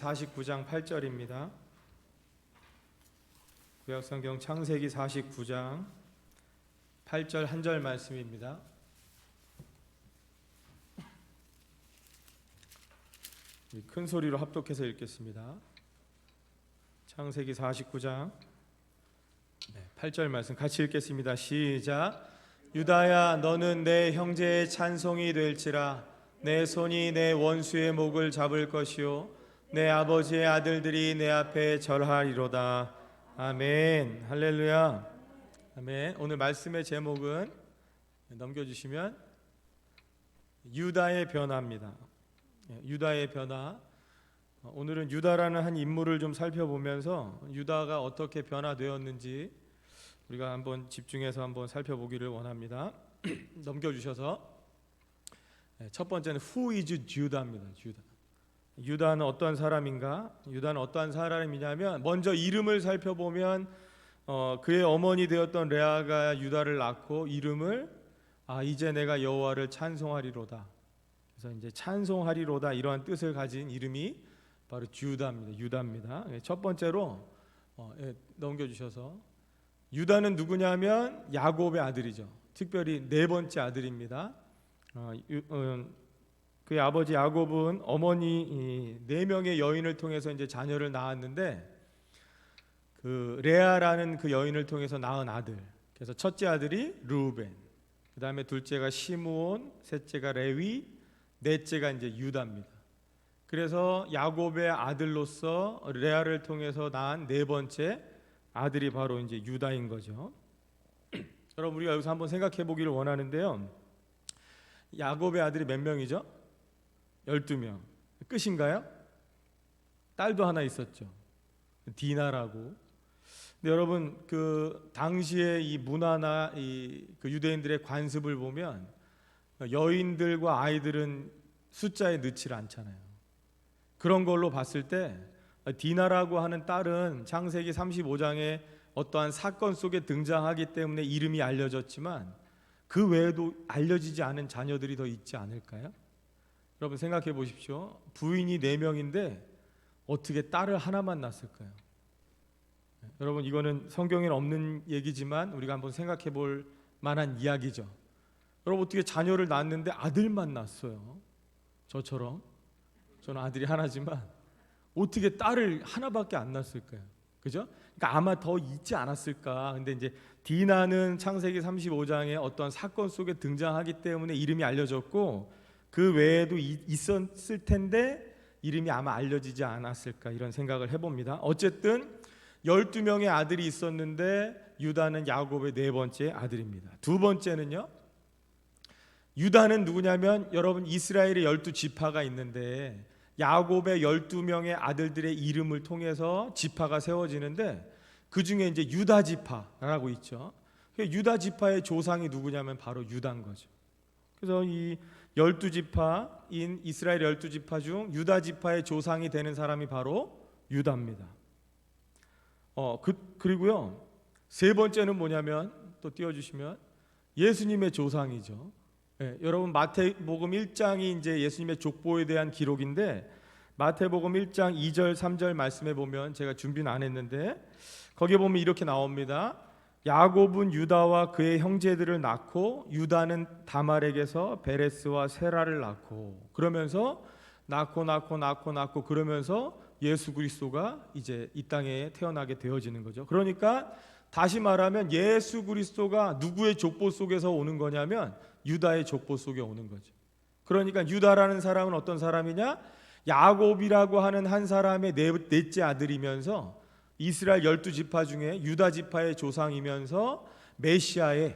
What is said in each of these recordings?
49장 8절입니다. 구약성경 창세기 49장 8절 한 절 말씀입니다. 큰 소리로 합독해서 읽겠습니다. 창세기 49장 8절 말씀 같이 읽겠습니다. 시작. 유다야, 너는 내 형제의 찬송이 될지라. 내 손이 내 원수의 목을 잡을 것이요 내 아버지의 아들들이 내 앞에 절하리로다. 아멘. 할렐루야. 아멘. 오늘 말씀의 제목은 넘겨주시면 유다의 변화입니다. 유다의 변화. 오늘은 유다라는 한 인물을 좀 살펴보면서 유다가 어떻게 변화되었는지 우리가 한번 집중해서 한번 살펴보기를 원합니다. 넘겨주셔서 첫 번째는 Who is Judah입니다. 유다는 어떠한 사람인가? 유다는 어떠한 사람이냐면 먼저 이름을 살펴보면 그의 어머니 되었던 레아가 유다를 낳고 이름을 이제 내가 여호와를 찬송하리로다. 그래서 이제 찬송하리로다 이러한 뜻을 가진 이름이 바로 유다입니다. 첫 번째로 넘겨주셔서 유다는 누구냐면 야곱의 아들이죠. 특별히 네 번째 아들입니다. 그의 아버지 야곱은 어머니 4명의 여인을 통해서 이제 자녀를 낳았는데 그 레아라는 그 여인을 통해서 낳은 아들. 그래서 첫째 아들이 르우벤, 그 다음에 둘째가 시므온, 셋째가 레위, 넷째가 이제 유다입니다. 그래서 야곱의 아들로서 레아를 통해서 낳은 네 번째 아들이 바로 이제 유다인 거죠. 여러분 우리가 여기서 한번 생각해 보기를 원하는데요. 야곱의 아들이 몇 명이죠? 12명. 끝인가요? 딸도 하나 있었죠. 디나라고. 근데 여러분 그 당시에 이 문화나 그 유대인들의 관습을 보면 여인들과 아이들은 숫자에 넣지 않잖아요. 그런 걸로 봤을 때 디나라고 하는 딸은 창세기 35장에 어떠한 사건 속에 등장하기 때문에 이름이 알려졌지만 그 외에도 알려지지 않은 자녀들이 더 있지 않을까요? 여러분 생각해 보십시오. 부인이 4명인데 어떻게 딸을 하나만 낳았을까요? 여러분 이거는 성경에는 없는 얘기지만 우리가 한번 생각해 볼 만한 이야기죠. 여러분 어떻게 자녀를 낳았는데 아들만 낳았어요? 저처럼. 저는 아들이 하나지만 어떻게 딸을 하나밖에 안 낳았을까요? 그죠? 그러니까 아마 더 있지 않았을까. 근데 이제 디나는 창세기 35장에 어떤 사건 속에 등장하기 때문에 이름이 알려졌고 그 외에도 있었을 텐데 이름이 아마 알려지지 않았을까 이런 생각을 해봅니다. 어쨌든 12명의 아들이 있었는데 유다는 야곱의 네 번째 아들입니다. 두 번째는요. 유다는 누구냐면 여러분 이스라엘의 12지파가 있는데 야곱의 12명의 아들들의 이름을 통해서 지파가 세워지는데 그 중에 이제 유다 지파라고 있죠. 유다 지파의 조상이 누구냐면 바로 유다인 거죠. 그래서 이 12지파인 이스라엘 12지파 중 유다 지파의 조상이 되는 사람이 바로 유다입니다. 그리고요 세 번째는 뭐냐면 또 띄워주시면 예수님의 조상이죠. 여러분 마태복음 1장이 이제 예수님의 족보에 대한 기록인데 마태복음 1장 2절 3절 말씀에 보면 제가 준비는 안 했는데 거기에 보면 이렇게 나옵니다. 야곱은 유다와 그의 형제들을 낳고 유다는 다말에게서 베레스와 세라를 낳고 그러면서 낳고 그러면서 예수 그리스도가 이제 이 땅에 태어나게 되어지는 거죠. 그러니까 다시 말하면 예수 그리스도가 누구의 족보 속에서 오는 거냐면 유다의 족보 속에 오는 거죠. 그러니까 유다라는 사람은 어떤 사람이냐? 야곱이라고 하는 한 사람의 넷째 아들이면서 이스라엘 12지파 중에 유다 지파의 조상이면서 메시아의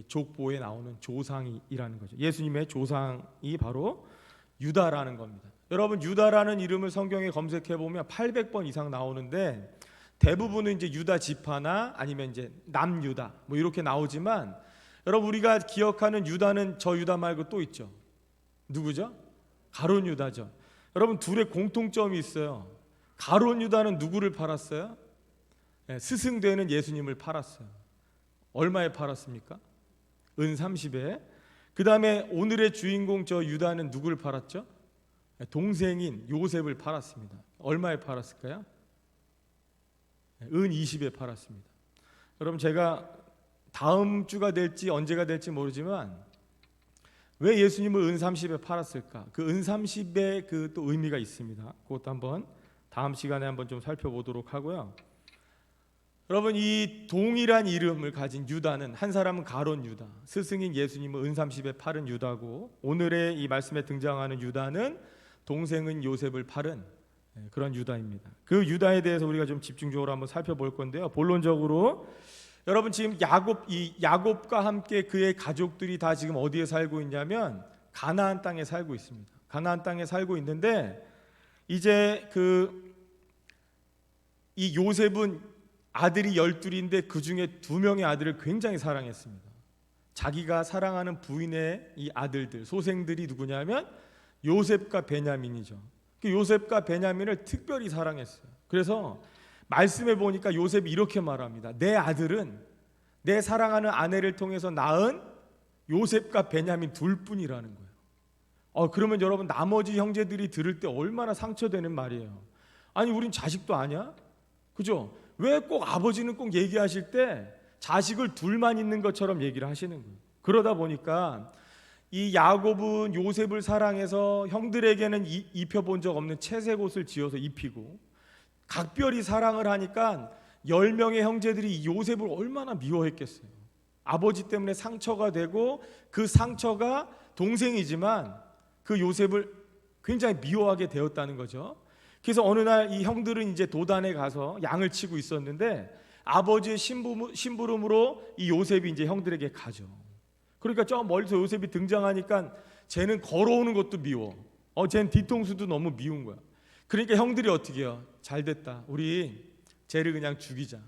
족보에 나오는 조상이라는 거죠. 예수님의 조상이 바로 유다라는 겁니다. 여러분 유다라는 이름을 성경에 검색해 보면 800번 이상 나오는데 대부분은 이제 유다 지파나 아니면 이제 남유다 뭐 이렇게 나오지만 여러분 우리가 기억하는 유다는 저 유다 말고 또 있죠. 누구죠? 가룟 유다죠. 여러분 둘의 공통점이 있어요. 가룟 유다는 누구를 팔았어요? 스승되는 예수님을 팔았어요. 얼마에 팔았습니까? 은 30에. 그 다음에 오늘의 주인공 저 유다는 누구를 팔았죠? 동생인 요셉을 팔았습니다. 얼마에 팔았을까요? 은 20에 팔았습니다. 여러분, 제가 다음 주가 될지 언제가 될지 모르지만 왜 예수님을 은 30에 팔았을까? 그 은 30의 그 또 의미가 있습니다. 그것도 한번 다음 시간에 한번 좀 살펴보도록 하고요. 여러분, 이 동일한 이름을 가진 유다는, 한 사람은 가룟 유다, 스승인 예수님을 은 30에 팔은 유다고, 오늘의 이 말씀에 등장하는 유다는 동생인 요셉을 팔은 그런 유다입니다. 그 유다에 대해서 우리가 좀 집중적으로 한번 살펴볼 건데요. 본론적으로 여러분, 지금 야곱과 함께 그의 가족들이 다 지금 어디에 살고 있냐면 가나안 땅에 살고 있습니다. 가나안 땅에 살고 있는데, 이제 이 요셉은 아들이 12인데 그 중에 2명의 아들을 굉장히 사랑했습니다. 자기가 사랑하는 부인의 이 아들들, 소생들이 누구냐면 요셉과 베냐민이죠. 그 요셉과 베냐민을 특별히 사랑했어요. 그래서 말씀에 보니까 요셉이 이렇게 말합니다. 내 아들은 내 사랑하는 아내를 통해서 낳은 요셉과 베냐민 둘뿐이라는 거예요. 그러면 여러분, 나머지 형제들이 들을 때 얼마나 상처되는 말이에요. 아니, 우린 자식도 아냐? 그죠? 왜 꼭 아버지는 꼭 얘기하실 때 자식을 둘만 있는 것처럼 얘기를 하시는 거예요. 그러다 보니까 이 야곱은 요셉을 사랑해서 형들에게는 입혀본 적 없는 채색 옷을 지어서 입히고, 각별히 사랑을 하니까 10명의 형제들이 이 요셉을 얼마나 미워했겠어요. 아버지 때문에 상처가 되고, 그 상처가 동생이지만 그 요셉을 굉장히 미워하게 되었다는 거죠. 그래서 어느 날 이 형들은 이제 도단에 가서 양을 치고 있었는데, 아버지의 심부름으로 이 요셉이 이제 형들에게 가죠. 그러니까 저 멀리서 요셉이 등장하니까 쟤는 걸어오는 것도 미워. 쟤는 뒤통수도 너무 미운 거야. 그러니까 형들이 어떻게 해요? 잘 됐다, 우리 쟤를 그냥 죽이자.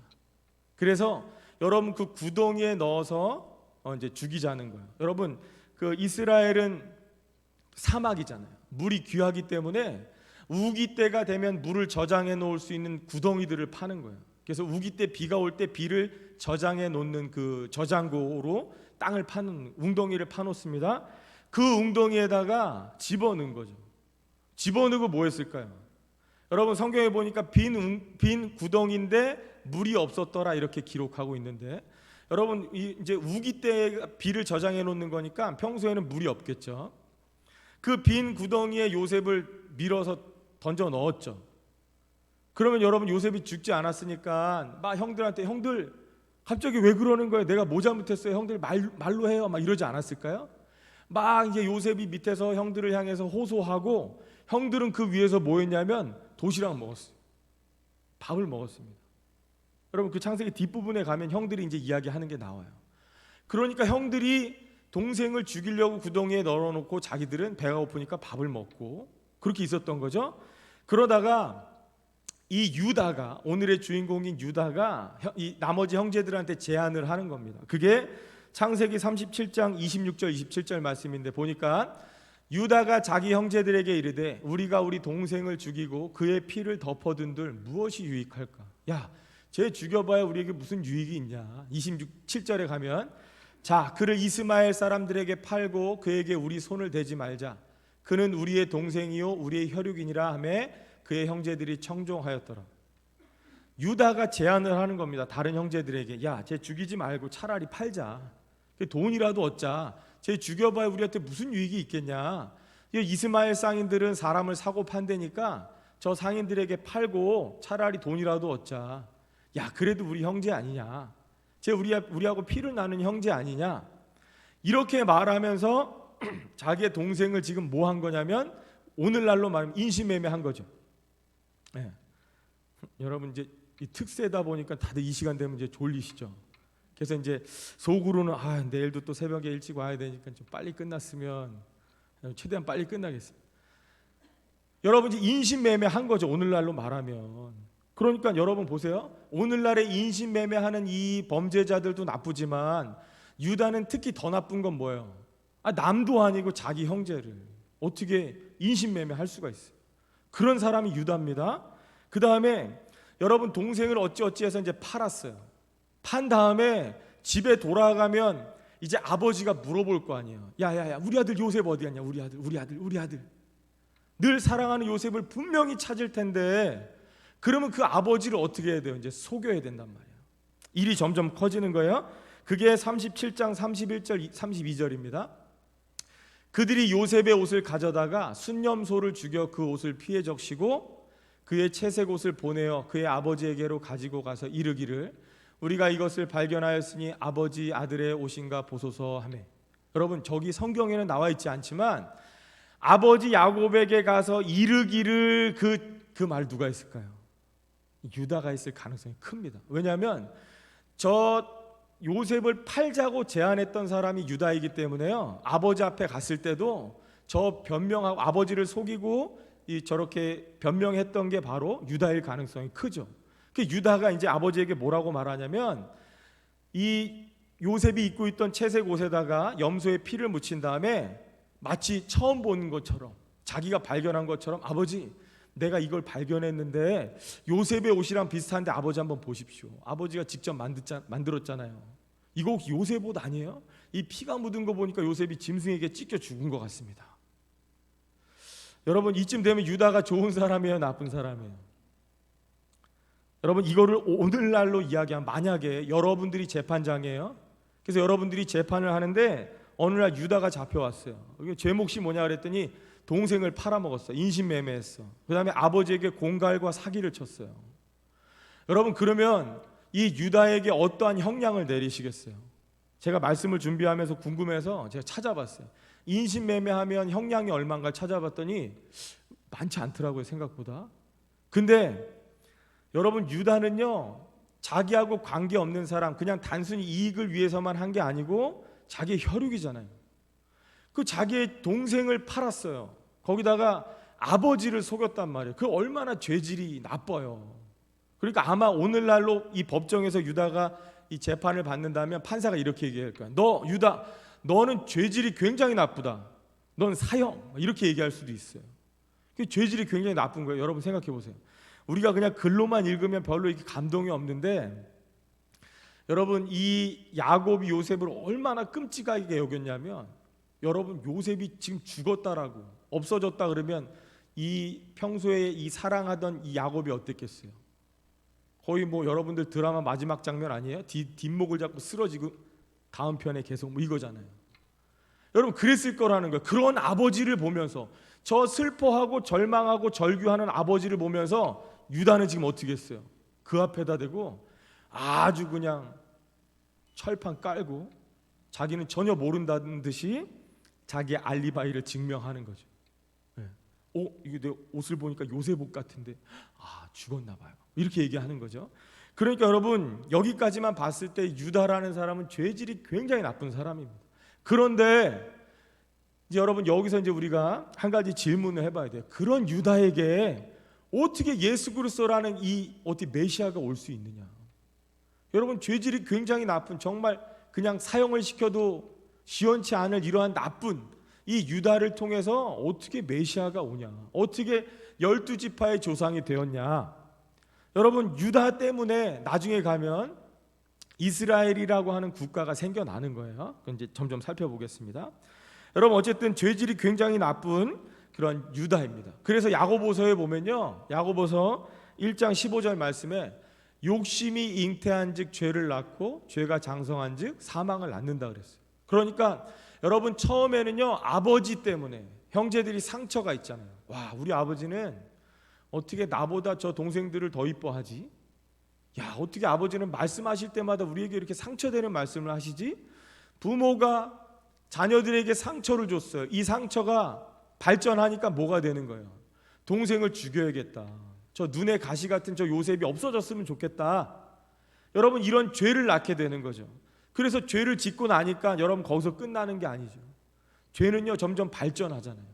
그래서 여러분, 그 구덩이에 넣어서 이제 죽이자는 거예요. 여러분, 그 이스라엘은 사막이잖아요. 물이 귀하기 때문에 우기 때가 되면 물을 저장해 놓을 수 있는 구덩이들을 파는 거예요. 그래서 우기 때, 비가 올 때 비를 저장해 놓는 그 저장고로 땅을 파는, 웅덩이를 파놓습니다. 그 웅덩이에다가 집어넣은 거죠. 집어넣고 뭐 했을까요? 여러분, 성경에 보니까 빈 구덩이인데 물이 없었더라, 이렇게 기록하고 있는데, 여러분, 이제 우기 때 비를 저장해 놓는 거니까 평소에는 물이 없겠죠. 그 빈 구덩이에 요셉을 밀어서 던져 넣었죠. 그러면 여러분, 요셉이 죽지 않았으니까 막 형들한테, 형들 갑자기 왜 그러는 거예요? 내가 뭐 잘못했어요? 형들 말로 해요. 막 이러지 않았을까요? 막 이제 요셉이 밑에서 형들을 향해서 호소하고, 형들은 그 위에서 뭐 했냐면 도시락 먹었어요. 밥을 먹었습니다. 여러분, 그 창세기 뒷부분에 가면 형들이 이제 이야기하는 게 나와요. 그러니까 형들이 동생을 죽이려고 구덩이에 널어놓고 자기들은 배가 고프니까 밥을 먹고, 그렇게 있었던 거죠. 그러다가 이 유다가, 오늘의 주인공인 유다가 이 나머지 형제들한테 제안을 하는 겁니다. 그게 창세기 37장 26절 27절 말씀인데, 보니까 유다가 자기 형제들에게 이르되 우리가 우리 동생을 죽이고 그의 피를 덮어둔들 무엇이 유익할까? 야, 쟤 죽여봐야 우리에게 무슨 유익이 있냐. 27절에 가면, 자, 그를 이스마엘 사람들에게 팔고 그에게 우리 손을 대지 말자. 그는 우리의 동생이요 우리의 혈육이니라 하며 그의 형제들이 청종하였더라. 유다가 제안을 하는 겁니다. 다른 형제들에게, 야, 쟤 죽이지 말고 차라리 팔자. 돈이라도 얻자. 쟤 죽여봐야 우리한테 무슨 유익이 있겠냐. 이스마엘 상인들은 사람을 사고 판다니까 저 상인들에게 팔고 차라리 돈이라도 얻자. 야, 그래도 우리 형제 아니냐. 쟤 우리하고 피를 나눈 형제 아니냐. 이렇게 말하면서 자기의 동생을 지금 뭐 한 거냐면, 오늘날로 말하면 인신매매한 거죠. 네. 여러분, 이제 이 특세다 보니까 다들 이 시간 되면 이제 졸리시죠. 그래서 이제 속으로는 내일도 또 새벽에 일찍 와야 되니까 좀 빨리 끝났으면, 최대한 빨리 끝나겠습니다. 여러분, 이제 인신매매한 거죠, 오늘날로 말하면. 그러니까 여러분 보세요. 오늘날에 인신매매하는 이 범죄자들도 나쁘지만 유다는 특히 더 나쁜 건 뭐예요? 남도 아니고 자기 형제를 어떻게 인신매매할 수가 있어요? 그런 사람이 유다입니다. 그 다음에 여러분, 동생을 어찌어찌해서 이제 팔았어요. 판 다음에 집에 돌아가면 이제 아버지가 물어볼 거 아니에요. 야야야, 우리 아들 요셉 어디 갔냐? 우리 아들. 늘 사랑하는 요셉을 분명히 찾을 텐데, 그러면 그 아버지를 어떻게 해야 돼요? 이제 속여야 된단 말이에요. 일이 점점 커지는 거예요. 그게 37장 31절 32절입니다. 그들이 요셉의 옷을 가져다가 순념소를 죽여 그 옷을 피해 적시고 그의 채색 옷을 보내어 그의 아버지에게로 가지고 가서 이르기를 우리가 이것을 발견하였으니 아버지 아들의 옷인가 보소서 하며. 여러분, 저기 성경에는 나와 있지 않지만 아버지 야곱에게 가서 이르기를 그 말 누가 했을까요? 유다가 했을 가능성이 큽니다. 왜냐하면 저 요셉을 팔자고 제안했던 사람이 유다이기 때문에요. 아버지 앞에 갔을 때도 저 변명하고 아버지를 속이고 저렇게 변명했던 게 바로 유다일 가능성이 크죠. 그 유다가 이제 아버지에게 뭐라고 말하냐면 이 요셉이 입고 있던 채색 옷에다가 염소의 피를 묻힌 다음에 마치 처음 보는 것처럼 자기가 발견한 것처럼 아버지 내가 이걸 발견했는데 요셉의 옷이랑 비슷한데 아버지 한번 보십시오. 아버지가 직접 만들었잖아요. 이거 혹시 요셉 옷 아니에요? 이 피가 묻은 거 보니까 요셉이 짐승에게 찢겨 죽은 것 같습니다. 여러분, 이쯤 되면 유다가 좋은 사람이에요, 나쁜 사람이에요? 여러분, 이거를 오늘날로 이야기하면 만약에 여러분들이 재판장이에요. 그래서 여러분들이 재판을 하는데 어느 날 유다가 잡혀왔어요. 죄 몫이 뭐냐 그랬더니 동생을 팔아먹었어. 인신매매했어. 그 다음에 아버지에게 공갈과 사기를 쳤어요. 여러분, 그러면 이 유다에게 어떠한 형량을 내리시겠어요? 제가 말씀을 준비하면서 궁금해서 제가 찾아봤어요. 인신매매하면 형량이 얼마인가 찾아봤더니 많지 않더라고요, 생각보다. 근데 여러분, 유다는요 자기하고 관계없는 사람, 그냥 단순히 이익을 위해서만 한 게 아니고 자기의 혈육이잖아요. 그 자기의 동생을 팔았어요. 거기다가 아버지를 속였단 말이에요. 그 얼마나 죄질이 나빠요. 그러니까 아마 오늘날로 이 법정에서 유다가 이 재판을 받는다면 판사가 이렇게 얘기할 거야. 너 유다, 너는 죄질이 굉장히 나쁘다. 넌 사형. 이렇게 얘기할 수도 있어요. 그 죄질이 굉장히 나쁜 거예요. 여러분 생각해 보세요. 우리가 그냥 글로만 읽으면 별로 이렇게 감동이 없는데, 여러분 이 야곱이 요셉을 얼마나 끔찍하게 여겼냐면, 여러분 요셉이 지금 죽었다라고 없어졌다 그러면 이 평소에 이 사랑하던 이 야곱이 어땠겠어요? 거의 뭐 여러분들 드라마 마지막 장면 아니에요? 뒷목을 잡고 쓰러지고 다음 편에 계속 뭐 이거잖아요. 여러분 그랬을 거라는 거예요. 그런 아버지를 보면서, 저 슬퍼하고 절망하고 절규하는 아버지를 보면서 유다는 지금 어떻게 했어요? 그 앞에다 대고 아주 그냥 철판 깔고 자기는 전혀 모른다는 듯이 자기의 알리바이를 증명하는 거죠. 네. 이게 내 옷을 보니까 요셉 옷 같은데 죽었나 봐요. 이렇게 얘기하는 거죠. 그러니까 여러분, 여기까지만 봤을 때 유다라는 사람은 죄질이 굉장히 나쁜 사람입니다. 그런데 이제 여러분, 여기서 이제 우리가 한 가지 질문을 해봐야 돼요. 그런 유다에게 어떻게 예수 그리스도라는 이 어떻게 메시아가 올 수 있느냐? 여러분, 죄질이 굉장히 나쁜, 정말 그냥 사형을 시켜도 시원치 않을 이러한 나쁜 이 유다를 통해서 어떻게 메시아가 오냐? 어떻게 12지파의 조상이 되었냐? 여러분, 유다 때문에 나중에 가면 이스라엘이라고 하는 국가가 생겨나는 거예요. 그건 이제 점점 살펴보겠습니다. 여러분, 어쨌든 죄질이 굉장히 나쁜 그런 유다입니다. 그래서 야고보서에 보면요, 야고보서 1장 15절 말씀에 욕심이 잉태한즉 죄를 낳고 죄가 장성한즉 사망을 낳는다 그랬어요. 그러니까 여러분, 처음에는요 아버지 때문에 형제들이 상처가 있잖아요. 와, 우리 아버지는 어떻게 나보다 저 동생들을 더 이뻐하지? 야, 어떻게 아버지는 말씀하실 때마다 우리에게 이렇게 상처되는 말씀을 하시지? 부모가 자녀들에게 상처를 줬어요. 이 상처가 발전하니까 뭐가 되는 거예요? 동생을 죽여야겠다. 저 눈에 가시 같은 저 요셉이 없어졌으면 좋겠다. 여러분, 이런 죄를 낳게 되는 거죠. 그래서 죄를 짓고 나니까 여러분 거기서 끝나는 게 아니죠. 죄는요 점점 발전하잖아요.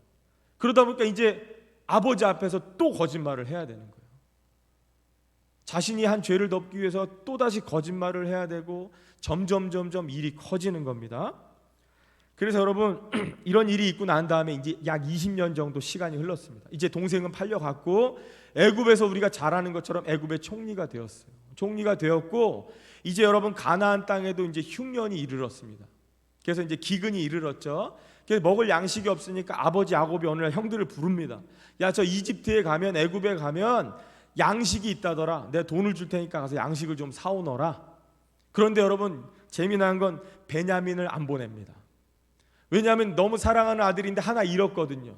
그러다 보니까 이제 아버지 앞에서 또 거짓말을 해야 되는 거예요. 자신이 한 죄를 덮기 위해서 또다시 거짓말을 해야 되고 점점 일이 커지는 겁니다. 그래서 여러분 이런 일이 있고 난 다음에 이제 약 20년 정도 시간이 흘렀습니다. 이제 동생은 팔려갔고 애굽에서 우리가 잘 아는 것처럼 애굽의 총리가 되었어요. 총리가 되었고 이제 여러분 가나안 땅에도 이제 흉년이 이르렀습니다. 그래서 이제 기근이 이르렀죠. 먹을 양식이 없으니까 아버지 야곱이 어느 날 형들을 부릅니다. 야, 저 이집트에 가면, 애굽에 가면 양식이 있다더라. 내가 돈을 줄 테니까 가서 양식을 좀 사오너라. 그런데 여러분, 재미난 건 베냐민을 안 보냅니다. 왜냐하면 너무 사랑하는 아들인데 하나 잃었거든요.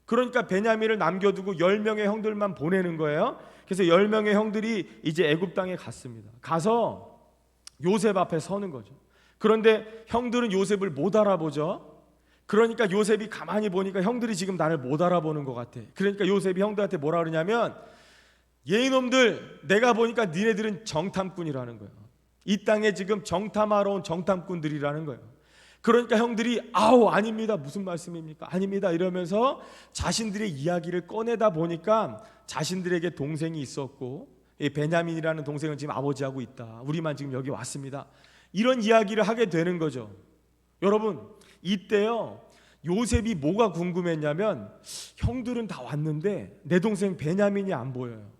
그러니까 베냐민을 남겨두고 10명의 형들만 보내는 거예요. 그래서 10명의 형들이 이제 애굽 땅에 갔습니다. 가서 요셉 앞에 서는 거죠. 그런데 형들은 요셉을 못 알아보죠. 그러니까 요셉이 가만히 보니까 형들이 지금 나를 못 알아보는 것 같아. 그러니까 요셉이 형들한테 뭐라 그러냐면, 예이놈들, 내가 보니까 니네들은 정탐꾼이라는 거예요. 이 땅에 지금 정탐하러 온 정탐꾼들이라는 거예요. 그러니까 형들이 아우 아닙니다, 무슨 말씀입니까, 아닙니다 이러면서 자신들의 이야기를 꺼내다 보니까 자신들에게 동생이 있었고, 이 베냐민이라는 동생은 지금 아버지하고 있다, 우리만 지금 여기 왔습니다, 이런 이야기를 하게 되는 거죠. 여러분, 이때요 요셉이 뭐가 궁금했냐면, 형들은 다 왔는데 내 동생 베냐민이 안 보여요.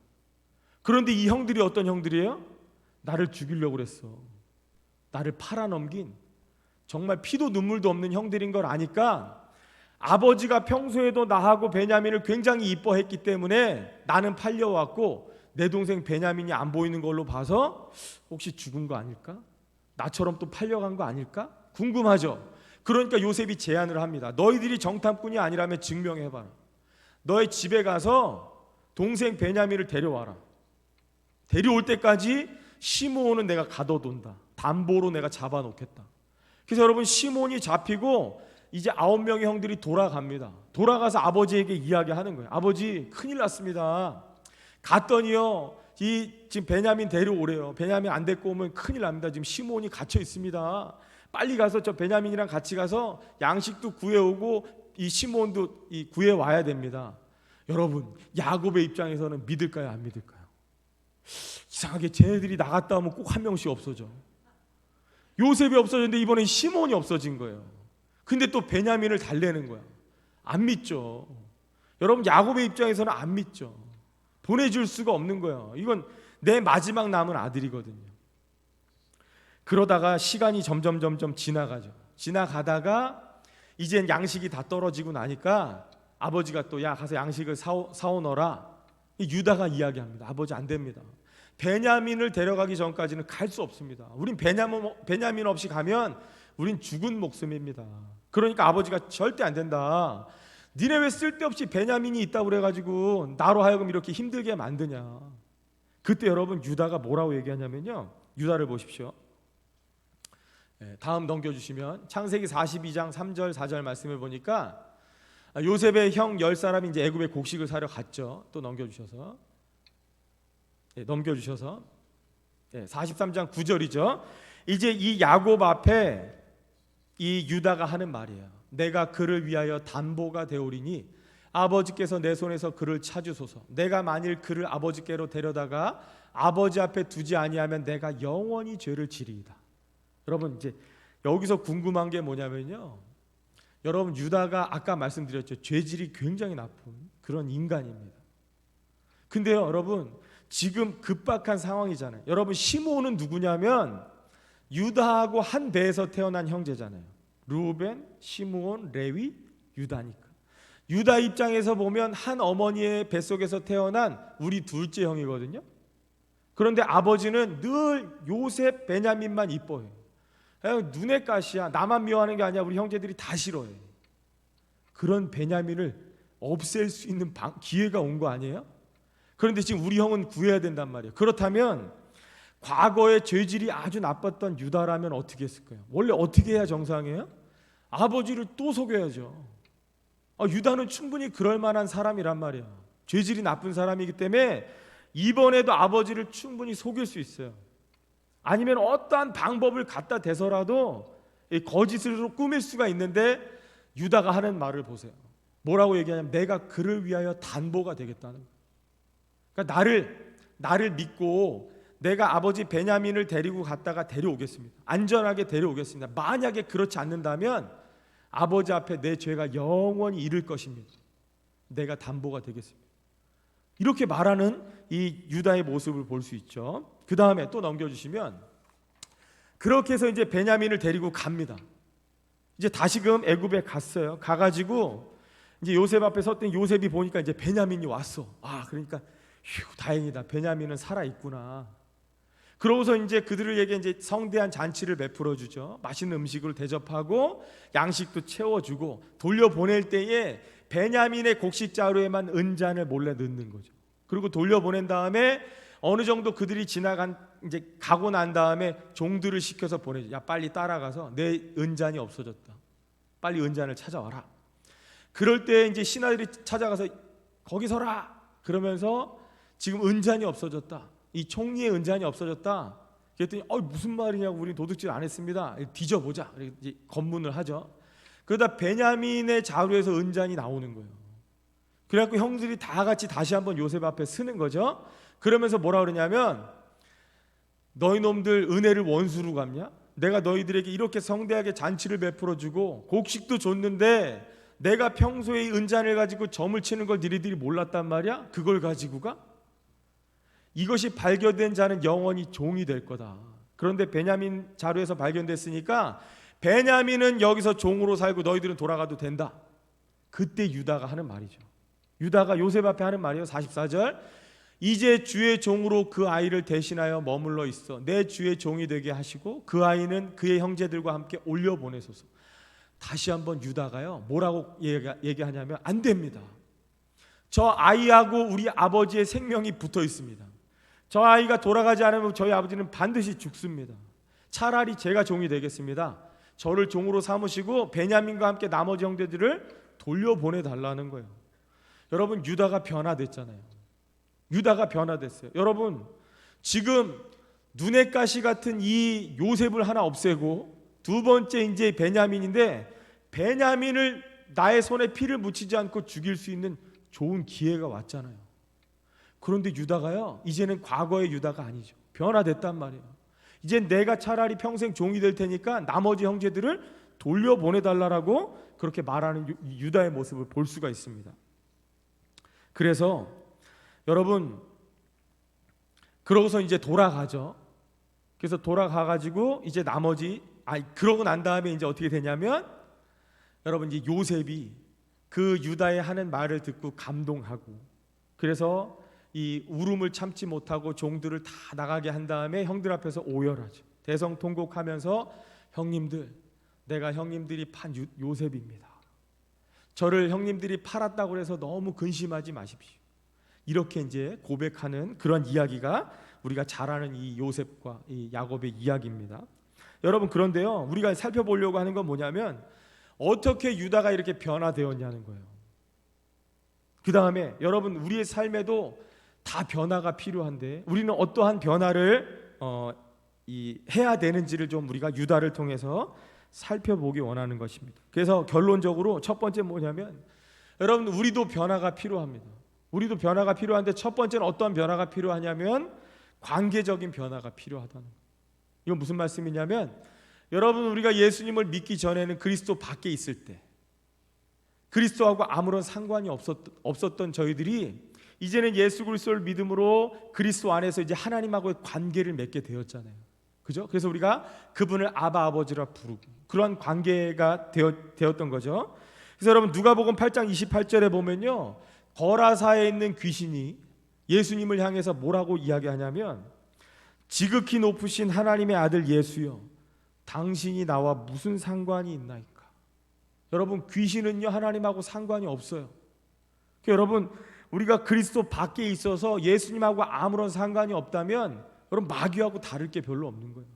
그런데 이 형들이 어떤 형들이에요? 나를 죽이려고 그랬어. 나를 팔아넘긴 정말 피도 눈물도 없는 형들인 걸 아니까 아버지가 평소에도 나하고 베냐민을 굉장히 이뻐했기 때문에 나는 팔려왔고 내 동생 베냐민이 안 보이는 걸로 봐서 혹시 죽은 거 아닐까? 나처럼 또 팔려간 거 아닐까? 궁금하죠. 그러니까 요셉이 제안을 합니다. 너희들이 정탐꾼이 아니라면 증명해봐라. 너의 집에 가서 동생 베냐민을 데려와라. 데려올 때까지 시므온은 내가 가둬둔다. 담보로 내가 잡아놓겠다. 그래서 여러분, 시몬이 잡히고 이제 9명의 형들이 돌아갑니다. 돌아가서 아버지에게 이야기하는 거예요. 아버지, 큰일 났습니다. 갔더니요 지금 베냐민 데려오래요. 베냐민 안 데리고 오면 큰일 납니다. 지금 시몬이 갇혀 있습니다. 빨리 가서 저 베냐민이랑 같이 가서 양식도 구해오고 이 시몬도 구해 와야 됩니다. 여러분, 야곱의 입장에서는 믿을까요, 안 믿을까요? 이상하게 쟤네들이 나갔다 오면 꼭 한 명씩 없어져. 요셉이 없어졌는데 이번엔 시몬이 없어진 거예요. 근데 또 베냐민을 달래는 거야. 안 믿죠. 여러분, 야곱의 입장에서는 안 믿죠. 보내줄 수가 없는 거예요. 이건 내 마지막 남은 아들이거든요. 그러다가 시간이 점점 지나가죠. 지나가다가 이젠 양식이 다 떨어지고 나니까 아버지가 또 야, 가서 양식을 사오너라. 유다가 이야기합니다. 아버지, 안 됩니다. 베냐민을 데려가기 전까지는 갈 수 없습니다. 우린 베냐민 없이 가면 우린 죽은 목숨입니다. 그러니까 아버지가 절대 안 된다. 니네 왜 쓸데없이 베냐민이 있다고 그래가지고 나로 하여금 이렇게 힘들게 만드냐. 그때 여러분, 유다가 뭐라고 얘기하냐면요, 유다를 보십시오. 다음 넘겨주시면 창세기 42장 3절 4절 말씀을 보니까 요셉의 형 10사람이 이제 애굽에 곡식을 사러 갔죠. 또 넘겨주셔서 43장 9절이죠. 이제 이 야곱 앞에 이 유다가 하는 말이에요. 내가 그를 위하여 담보가 되오리니 아버지께서 내 손에서 그를 찾으소서. 내가 만일 그를 아버지께로 데려다가 아버지 앞에 두지 아니하면 내가 영원히 죄를 지리이다. 여러분, 이제 여기서 궁금한 게 뭐냐면요, 여러분, 유다가 아까 말씀드렸죠, 죄질이 굉장히 나쁜 그런 인간입니다. 근데요 여러분, 지금 급박한 상황이잖아요. 여러분, 시므온은 누구냐면 유다하고 한 배에서 태어난 형제잖아요. 르우벤, 시므온, 레위, 유다니까. 유다 입장에서 보면 한 어머니의 뱃속에서 태어난 우리 둘째 형이거든요. 그런데 아버지는 늘 요셉, 베냐민만 이뻐해요. 눈의 가시야. 나만 미워하는 게 아니야. 우리 형제들이 다 싫어해. 그런 베냐민을 없앨 수 있는 기회가 온 거 아니에요? 그런데 지금 우리 형은 구해야 된단 말이에요. 그렇다면 과거의 죄질이 아주 나빴던 유다라면 어떻게 했을까요? 원래 어떻게 해야 정상이에요? 아버지를 또 속여야죠. 유다는 충분히 그럴 만한 사람이란 말이에요. 죄질이 나쁜 사람이기 때문에 이번에도 아버지를 충분히 속일 수 있어요. 아니면 어떠한 방법을 갖다 대서라도 거짓으로 꾸밀 수가 있는데, 유다가 하는 말을 보세요. 뭐라고 얘기하냐면 내가 그를 위하여 담보가 되겠다는 거예요. 그러니까 나를 믿고 내가 아버지 베냐민을 데리고 갔다가 데려오겠습니다. 안전하게 데려오겠습니다. 만약에 그렇지 않는다면 아버지 앞에 내 죄가 영원히 이를 것입니다. 내가 담보가 되겠습니다. 이렇게 말하는 이 유다의 모습을 볼 수 있죠. 그 다음에 또 넘겨주시면, 그렇게 해서 이제 베냐민을 데리고 갑니다. 이제 다시금 애굽에 갔어요. 가가지고 이제 요셉 앞에 섰더니 요셉이 보니까 이제 베냐민이 왔어. 그러니까 휴, 다행이다. 베냐민은 살아 있구나. 그러고서 이제 그들에게 이제 성대한 잔치를 베풀어 주죠. 맛있는 음식을 대접하고 양식도 채워주고 돌려보낼 때에 베냐민의 곡식 자루에만 은잔을 몰래 넣는 거죠. 그리고 돌려보낸 다음에 어느 정도 그들이 이제 가고 난 다음에 종들을 시켜서 보내죠. 야, 빨리 따라가서 내 은잔이 없어졌다. 빨리 은잔을 찾아와라. 그럴 때 이제 신하들이 찾아가서 거기 서라. 그러면서 지금 은잔이 없어졌다. 이 총리의 은잔이 없어졌다. 그랬더니 무슨 말이냐고, 우리 도둑질 안 했습니다. 뒤져보자. 이제 검문을 하죠. 그러다 베냐민의 자루에서 은잔이 나오는 거예요. 그래갖고 형들이 다 같이 다시 한번 요셉 앞에 서는 거죠. 그러면서 뭐라 그러냐면, 너희 놈들 은혜를 원수로 갚냐? 내가 너희들에게 이렇게 성대하게 잔치를 베풀어주고 곡식도 줬는데 내가 평소에 이 은잔을 가지고 점을 치는 걸 너희들이 몰랐단 말이야? 그걸 가지고 가? 이것이 발견된 자는 영원히 종이 될 거다. 그런데 베냐민 자루에서 발견됐으니까 베냐민은 여기서 종으로 살고 너희들은 돌아가도 된다. 그때 유다가 하는 말이죠. 유다가 요셉 앞에 하는 말이에요. 44절, 이제 주의 종으로 그 아이를 대신하여 머물러 있어 내 주의 종이 되게 하시고 그 아이는 그의 형제들과 함께 올려보내소서. 다시 한번 유다가요 뭐라고 얘기하냐면, 안 됩니다. 저 아이하고 우리 아버지의 생명이 붙어 있습니다. 저 아이가 돌아가지 않으면 저희 아버지는 반드시 죽습니다. 차라리 제가 종이 되겠습니다. 저를 종으로 삼으시고 베냐민과 함께 나머지 형제들을 돌려보내달라는 거예요. 여러분, 유다가 변화됐잖아요. 유다가 변화됐어요. 여러분, 지금 눈의 가시 같은 이 요셉을 하나 없애고 두 번째 이제 베냐민인데, 베냐민을 나의 손에 피를 묻히지 않고 죽일 수 있는 좋은 기회가 왔잖아요. 그런데 유다가요 이제는 과거의 유다가 아니죠. 변화됐단 말이에요. 이제 내가 차라리 평생 종이 될 테니까 나머지 형제들을 돌려보내달라고 그렇게 말하는 유다의 모습을 볼 수가 있습니다. 그래서 여러분, 그러고서 이제 돌아가죠. 그래서 돌아가가지고 이제 그러고 난 다음에 이제 어떻게 되냐면, 여러분, 이제 요셉이 그 유다의 하는 말을 듣고 감동하고, 그래서 이 울음을 참지 못하고 종들을 다 나가게 한 다음에 형들 앞에서 오열하죠. 대성통곡하면서, 형님들, 내가 형님들이 판 요셉입니다. 저를 형님들이 팔았다고 해서 너무 근심하지 마십시오. 이렇게 이제 고백하는 그런 이야기가 우리가 잘 아는 이 요셉과 이 야곱의 이야기입니다. 여러분, 그런데요 우리가 살펴보려고 하는 건 뭐냐면, 어떻게 유다가 이렇게 변화되었냐는 거예요. 그 다음에 여러분, 우리의 삶에도 다 변화가 필요한데 우리는 어떠한 변화를 해야 되는지를 좀 우리가 유다를 통해서 살펴보기 원하는 것입니다. 그래서 결론적으로 첫 번째 뭐냐면, 여러분, 우리도 변화가 필요합니다. 우리도 변화가 필요한데 첫 번째는 어떠한 변화가 필요하냐면 관계적인 변화가 필요하다는 거예요. 이건 무슨 말씀이냐면, 여러분, 우리가 예수님을 믿기 전에는 그리스도 밖에 있을 때 그리스도하고 아무런 상관이 없었던 저희들이 이제는 예수 그리스도를 믿음으로 그리스도 안에서 이제 하나님하고의 관계를 맺게 되었잖아요. 그죠? 그래서 우리가 그분을 아바 아버지라 부르고 그러한 관계가 되었던 거죠. 그래서 여러분, 누가복음 8장 28절에 보면요, 거라사에 있는 귀신이 예수님을 향해서 뭐라고 이야기하냐면, 지극히 높으신 하나님의 아들 예수여, 당신이 나와 무슨 상관이 있나이까. 여러분, 귀신은요 하나님하고 상관이 없어요. 그러니까 여러분, 우리가 그리스도 밖에 있어서 예수님하고 아무런 상관이 없다면 여러분, 마귀하고 다를 게 별로 없는 거예요.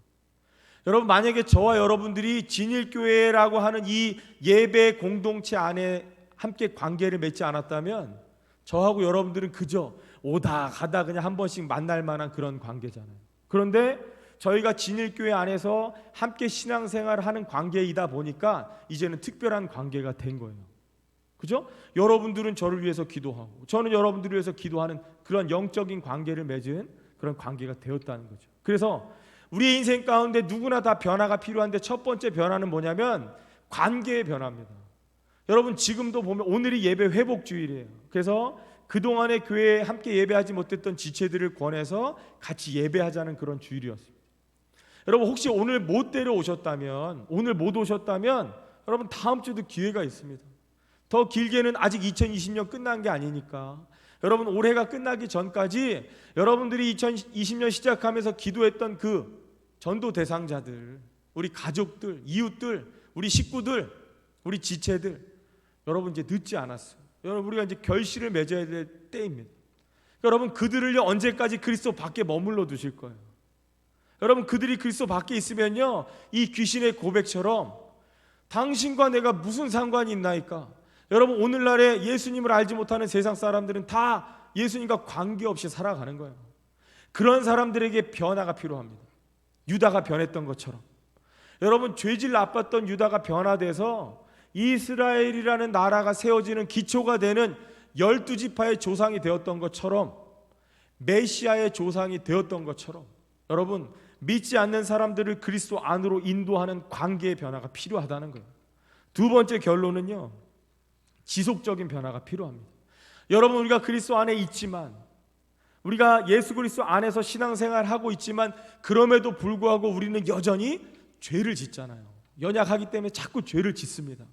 여러분, 만약에 저와 여러분들이 진일교회라고 하는 이 예배 공동체 안에 함께 관계를 맺지 않았다면 저하고 여러분들은 그저 오다 가다 그냥 한 번씩 만날 만한 그런 관계잖아요. 그런데 저희가 진일교회 안에서 함께 신앙생활을 하는 관계이다 보니까 이제는 특별한 관계가 된 거예요. 그죠? 여러분들은 저를 위해서 기도하고 저는 여러분들을 위해서 기도하는 그런 영적인 관계를 맺은 그런 관계가 되었다는 거죠. 그래서 우리의 인생 가운데 누구나 다 변화가 필요한데 첫 번째 변화는 뭐냐면 관계의 변화입니다. 여러분, 지금도 보면 오늘이 예배 회복 주일이에요. 그래서 그동안에 교회에 함께 예배하지 못했던 지체들을 권해서 같이 예배하자는 그런 주일이었습니다. 여러분, 혹시 오늘 못 오셨다면 여러분 다음 주도 기회가 있습니다. 더 길게는 아직 2020년 끝난 게 아니니까 여러분 올해가 끝나기 전까지 여러분들이 2020년 시작하면서 기도했던 그 전도 대상자들, 우리 가족들, 이웃들, 우리 식구들, 우리 지체들, 여러분 이제 늦지 않았어요. 여러분 우리가 이제 결실을 맺어야 될 때입니다. 여러분 그들을요 언제까지 그리스도 밖에 머물러 두실 거예요? 여러분 그들이 그리스도 밖에 있으면요 이 귀신의 고백처럼 당신과 내가 무슨 상관이 있나이까? 여러분 오늘날에 예수님을 알지 못하는 세상 사람들은 다 예수님과 관계없이 살아가는 거예요. 그런 사람들에게 변화가 필요합니다. 유다가 변했던 것처럼 여러분 죄질 나빴던 유다가 변화돼서 이스라엘이라는 나라가 세워지는 기초가 되는 12지파의 조상이 되었던 것처럼 메시아의 조상이 되었던 것처럼 여러분 믿지 않는 사람들을 그리스도 안으로 인도하는 관계의 변화가 필요하다는 거예요. 두 번째 결론은요 지속적인 변화가 필요합니다. 여러분 우리가 그리스도 안에 있지만 우리가 예수 그리스도 안에서 신앙생활하고 있지만 그럼에도 불구하고 우리는 여전히 죄를 짓잖아요. 연약하기 때문에 자꾸 죄를 짓습니다.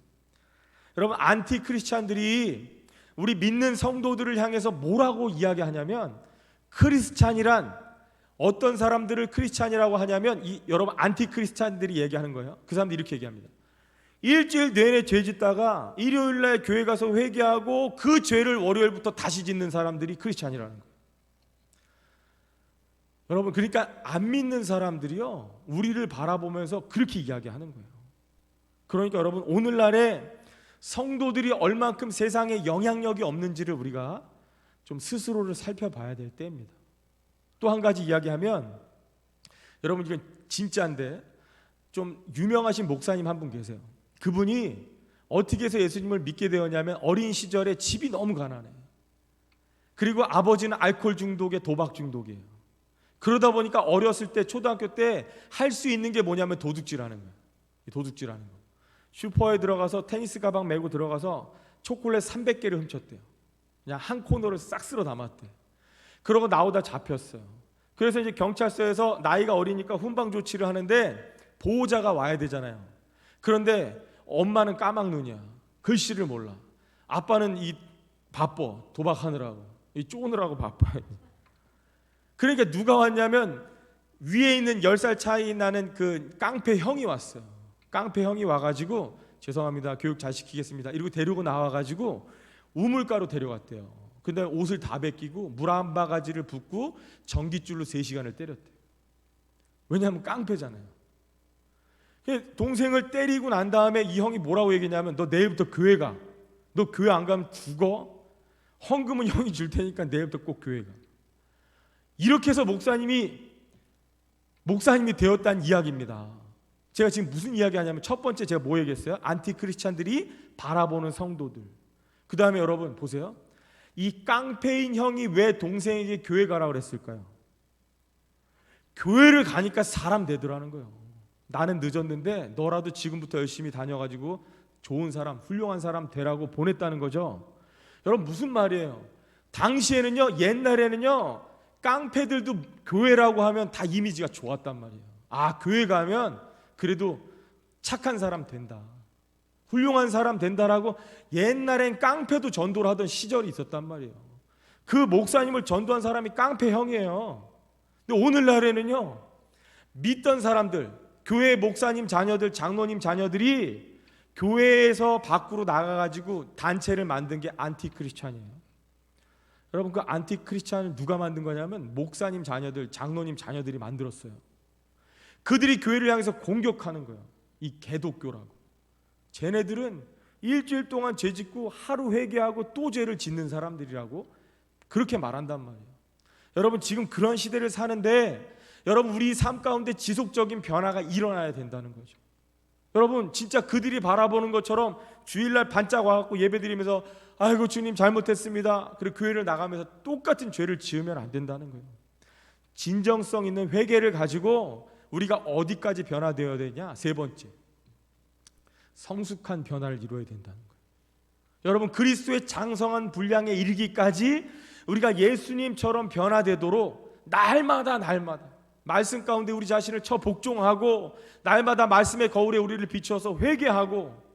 여러분 안티 크리스찬들이 우리 믿는 성도들을 향해서 뭐라고 이야기하냐면 크리스찬이란 어떤 사람들을 크리스찬이라고 하냐면 여러분 안티 크리스찬들이 얘기하는 거예요. 그 사람들이 이렇게 얘기합니다. 일주일 내내 죄 짓다가 일요일날 교회 가서 회개하고 그 죄를 월요일부터 다시 짓는 사람들이 크리스찬이라는 거예요. 여러분 그러니까 안 믿는 사람들이요 우리를 바라보면서 그렇게 이야기하는 거예요. 그러니까 여러분 오늘날에 성도들이 얼만큼 세상에 영향력이 없는지를 우리가 좀 스스로를 살펴봐야 될 때입니다. 또 한 가지 이야기하면 여러분 이건 진짜인데 좀 유명하신 목사님 한 분 계세요. 그분이 어떻게 해서 예수님을 믿게 되었냐면 어린 시절에 집이 너무 가난해요. 그리고 아버지는 알코올 중독에 도박 중독이에요. 그러다 보니까 어렸을 때 초등학교 때 할 수 있는 게 뭐냐면 도둑질하는 거예요. 도둑질하는 거. 슈퍼에 들어가서 테니스 가방 메고 들어가서 초콜릿 300개를 훔쳤대요. 그냥 한 코너를 싹 쓸어 담았대요. 그러고 나오다 잡혔어요. 그래서 이제 경찰서에서 나이가 어리니까 훈방 조치를 하는데 보호자가 와야 되잖아요. 그런데 엄마는 까막눈이야. 글씨를 몰라. 아빠는 바빠. 도박하느라고. 쪼느라고 바빠요. 그러니까 누가 왔냐면 위에 있는 10살 차이 나는 그 깡패 형이 왔어요. 깡패 형이 와가지고 죄송합니다. 교육 잘 시키겠습니다. 이러고 데리고 나와가지고 우물가로 데려갔대요. 근데 옷을 다 벗기고 물 한 바가지를 붓고 전깃줄로 3시간을 때렸대요. 왜냐하면 깡패잖아요. 동생을 때리고 난 다음에 이 형이 뭐라고 얘기했냐면 너 내일부터 교회 가. 너 교회 안 가면 죽어. 헌금은 형이 줄 테니까 내일부터 꼭 교회 가. 이렇게 해서 목사님이 되었다는 이야기입니다. 제가 지금 무슨 이야기 하냐면 첫 번째 제가 뭐 얘기했어요? 안티 크리스찬들이 바라보는 성도들. 그 다음에 여러분 보세요. 이 깡패인 형이 왜 동생에게 교회 가라고 그랬을까요? 교회를 가니까 사람 되더라는 거예요. 나는 늦었는데 너라도 지금부터 열심히 다녀가지고 좋은 사람, 훌륭한 사람 되라고 보냈다는 거죠. 여러분 무슨 말이에요? 당시에는요, 옛날에는요, 깡패들도 교회라고 하면 다 이미지가 좋았단 말이에요. 아, 교회 가면 그래도 착한 사람 된다, 훌륭한 사람 된다라고 옛날엔 깡패도 전도를 하던 시절이 있었단 말이에요. 그 목사님을 전도한 사람이 깡패 형이에요. 근데 오늘날에는요, 믿던 사람들, 교회 목사님 자녀들, 장로님 자녀들이 교회에서 밖으로 나가가지고 단체를 만든 게 안티 크리스찬이에요. 여러분 그 안티 크리스찬을 누가 만든 거냐면 목사님 자녀들, 장로님 자녀들이 만들었어요. 그들이 교회를 향해서 공격하는 거예요. 이 개독교라고. 쟤네들은 일주일 동안 죄 짓고 하루 회개하고 또 죄를 짓는 사람들이라고 그렇게 말한단 말이에요. 여러분 지금 그런 시대를 사는데 여러분 우리 삶 가운데 지속적인 변화가 일어나야 된다는 거죠. 여러분 진짜 그들이 바라보는 것처럼 주일날 반짝 와갖고 예배드리면서 아이고 주님 잘못했습니다, 그리고 교회를 나가면서 똑같은 죄를 지으면 안 된다는 거예요. 진정성 있는 회개를 가지고 우리가 어디까지 변화되어야 되냐? 세 번째, 성숙한 변화를 이루어야 된다는 거예요. 여러분 그리스도의 장성한 분량에 이르기까지 우리가 예수님처럼 변화되도록 날마다 말씀 가운데 우리 자신을 처 복종하고 날마다 말씀의 거울에 우리를 비추어서 회개하고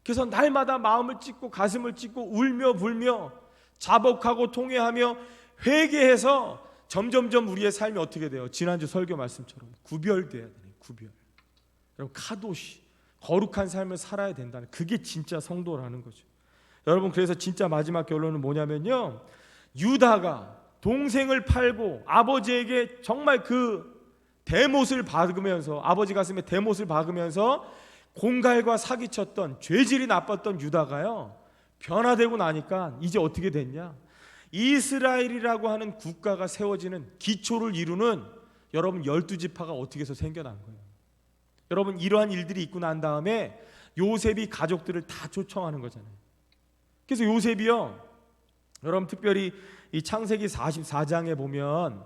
그래서 날마다 마음을 찢고 가슴을 찢고 울며 불며 자복하고 통회하며 회개해서 점점점 우리의 삶이 어떻게 돼요? 지난주 설교 말씀처럼 구별돼야 돼요. 구별. 여러분, 카도시, 거룩한 삶을 살아야 된다는, 그게 진짜 성도라는 거죠. 여러분, 그래서 진짜 마지막 결론은 뭐냐면요, 유다가 동생을 팔고 아버지에게 정말 그 대못을 박으면서, 아버지 가슴에 대못을 박으면서 공갈과 사기쳤던, 죄질이 나빴던 유다가요, 변화되고 나니까 이제 어떻게 됐냐, 이스라엘이라고 하는 국가가 세워지는 기초를 이루는, 여러분, 12지파가 어떻게 해서 생겨난 거예요. 여러분, 이러한 일들이 있고 난 다음에 요셉이 가족들을 다 초청하는 거잖아요. 그래서 요셉이요, 여러분, 특별히 이 창세기 44장에 보면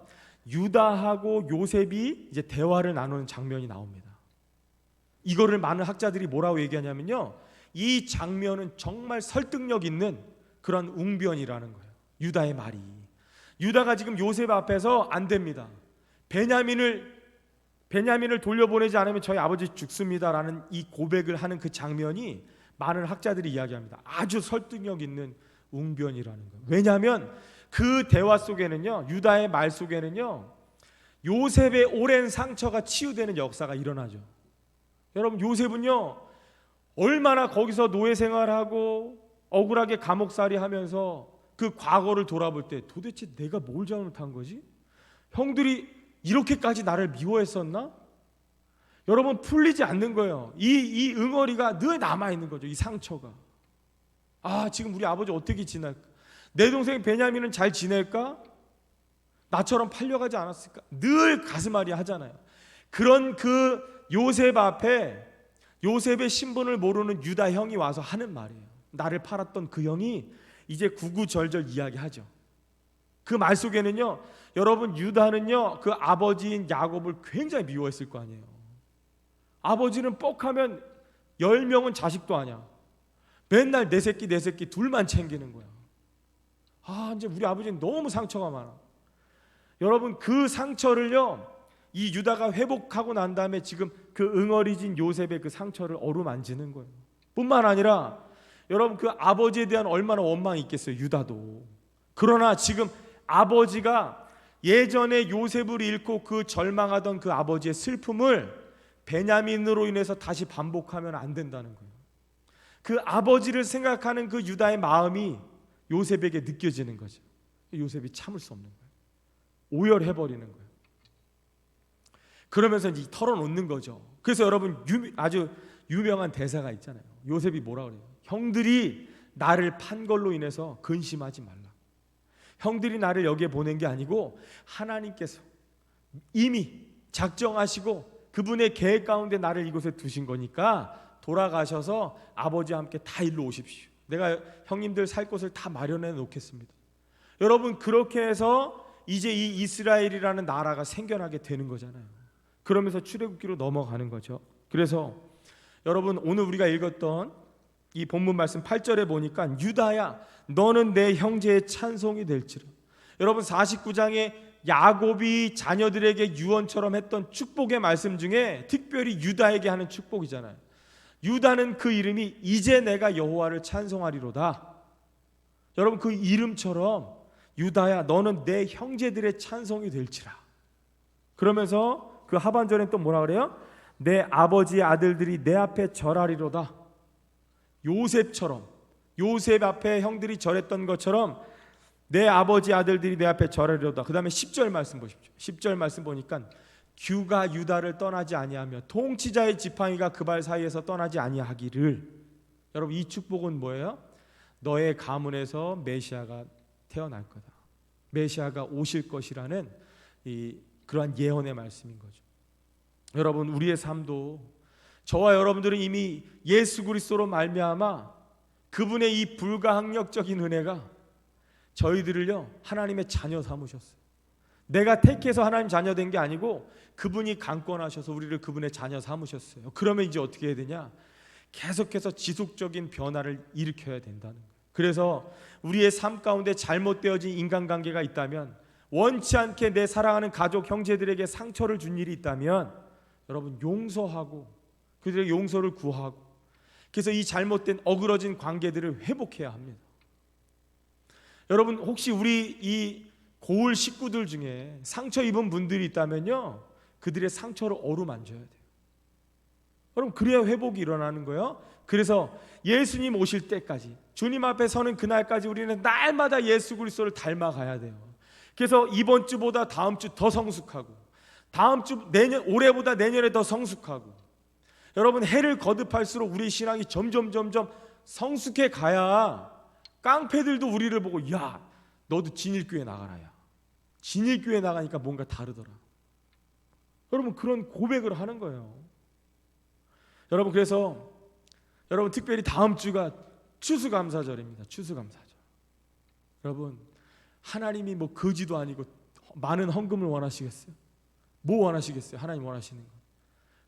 유다하고 요셉이 이제 대화를 나누는 장면이 나옵니다. 이거를 많은 학자들이 뭐라고 얘기하냐면요, 이 장면은 정말 설득력 있는 그런 웅변이라는 거예요. 유다의 말이, 유다가 지금 요셉 앞에서 안 됩니다, 베냐민을 돌려보내지 않으면 저희 아버지 죽습니다라는 이 고백을 하는 그 장면이 많은 학자들이 이야기합니다. 아주 설득력 있는 웅변이라는 거예요. 왜냐하면 그 대화 속에는요, 유다의 말 속에는요, 요셉의 오랜 상처가 치유되는 역사가 일어나죠. 여러분, 요셉은요, 얼마나 거기서 노예 생활하고 억울하게 감옥살이 하면서 그 과거를 돌아볼 때 도대체 내가 뭘 잘못한 거지? 형들이 이렇게까지 나를 미워했었나? 여러분, 풀리지 않는 거예요. 이 응어리가 늘 남아있는 거죠. 이 상처가. 아, 지금 우리 아버지 어떻게 지낼까? 내 동생 베냐민은 잘 지낼까? 나처럼 팔려가지 않았을까? 늘 가슴앓이 하잖아요. 그런 그 요셉 앞에 요셉의 신분을 모르는 유다 형이 와서 하는 말이에요. 나를 팔았던 그 형이 이제 구구절절 이야기하죠. 그 말 속에는요, 여러분, 유다는요, 그 아버지인 야곱을 굉장히 미워했을 거 아니에요. 아버지는 뻑하면 10명은 자식도 아니야. 맨날 내 새끼 둘만 챙기는 거야. 아, 이제 우리 아버지는 너무 상처가 많아. 여러분, 그 상처를요, 이 유다가 회복하고 난 다음에 지금 그 응어리진 요셉의 그 상처를 어루만지는 거예요. 뿐만 아니라 여러분, 그 아버지에 대한 얼마나 원망이 있겠어요, 유다도. 그러나 지금 아버지가 예전에 요셉을 잃고 그 절망하던 그 아버지의 슬픔을 베냐민으로 인해서 다시 반복하면 안 된다는 거예요. 그 아버지를 생각하는 그 유다의 마음이 요셉에게 느껴지는 거죠. 요셉이 참을 수 없는 거예요. 오열해버리는 거예요. 그러면서 이제 털어놓는 거죠. 그래서 여러분, 아주 유명한 대사가 있잖아요. 요셉이 뭐라 그래요? 형들이 나를 판 걸로 인해서 근심하지 말라. 형들이 나를 여기에 보낸 게 아니고 하나님께서 이미 작정하시고 그분의 계획 가운데 나를 이곳에 두신 거니까 돌아가셔서 아버지와 함께 다 일로 오십시오. 내가 형님들 살 곳을 다 마련해 놓겠습니다. 여러분, 그렇게 해서 이제 이 이스라엘이라는 나라가 생겨나게 되는 거잖아요. 그러면서 출애굽기로 넘어가는 거죠. 그래서 여러분, 오늘 우리가 읽었던 이 본문 말씀 8절에 보니까 유다야, 너는 내 형제의 찬송이 될지라. 여러분, 49장에 야곱이 자녀들에게 유언처럼 했던 축복의 말씀 중에 특별히 유다에게 하는 축복이잖아요. 유다는 그 이름이 이제 내가 여호와를 찬송하리로다. 여러분, 그 이름처럼 유다야, 너는 내 형제들의 찬송이 될지라. 그러면서 그 하반절엔 또 뭐라 그래요? 내 아버지의 아들들이 내 앞에 절하리로다. 요셉처럼, 요셉 앞에 형들이 절했던 것처럼 내 아버지 아들들이 내 앞에 절하리로다. 그 다음에 10절 말씀 보십시오. 10절 말씀 보니까 규가 유다를 떠나지 아니하며 통치자의 지팡이가 그 발 사이에서 떠나지 아니하기를. 여러분, 이 축복은 뭐예요? 너의 가문에서 메시아가 태어날 거다. 메시아가 오실 것이라는 그러한 예언의 말씀인 거죠. 여러분, 우리의 삶도 저와 여러분들은 이미 예수 그리스도로 말미암아 그분의 이 불가항력적인 은혜가 저희들을요, 하나님의 자녀 삼으셨어요. 내가 택해서 하나님 자녀 된 게 아니고 그분이 강권하셔서 우리를 그분의 자녀 삼으셨어요. 그러면 이제 어떻게 해야 되냐? 계속해서 지속적인 변화를 일으켜야 된다는 거예요. 그래서 우리의 삶 가운데 잘못되어진 인간관계가 있다면, 원치 않게 내 사랑하는 가족 형제들에게 상처를 준 일이 있다면 여러분, 용서하고 그들의 용서를 구하고 그래서 이 잘못된 어그러진 관계들을 회복해야 합니다. 여러분, 혹시 우리 이 고을 식구들 중에 상처 입은 분들이 있다면요, 그들의 상처를 어루만져야 돼요. 여러분, 그래야 회복이 일어나는 거예요. 그래서 예수님 오실 때까지, 주님 앞에 서는 그날까지 우리는 날마다 예수 그리스도를 닮아가야 돼요. 그래서 이번 주보다 다음 주 더 성숙하고, 다음 주 올해보다 내년에 더 성숙하고, 여러분, 해를 거듭할수록 우리 신앙이 점점 성숙해 가야 깡패들도 우리를 보고, 야, 너도 진일교회 나가라. 야, 진일교회 나가니까 뭔가 다르더라. 여러분, 그런 고백을 하는 거예요. 여러분, 그래서 여러분, 특별히 다음 주가 추수감사절입니다. 추수감사절. 여러분, 하나님이 뭐 거지도 아니고 많은 헌금을 원하시겠어요? 뭐 원하시겠어요? 하나님 원하시는 거,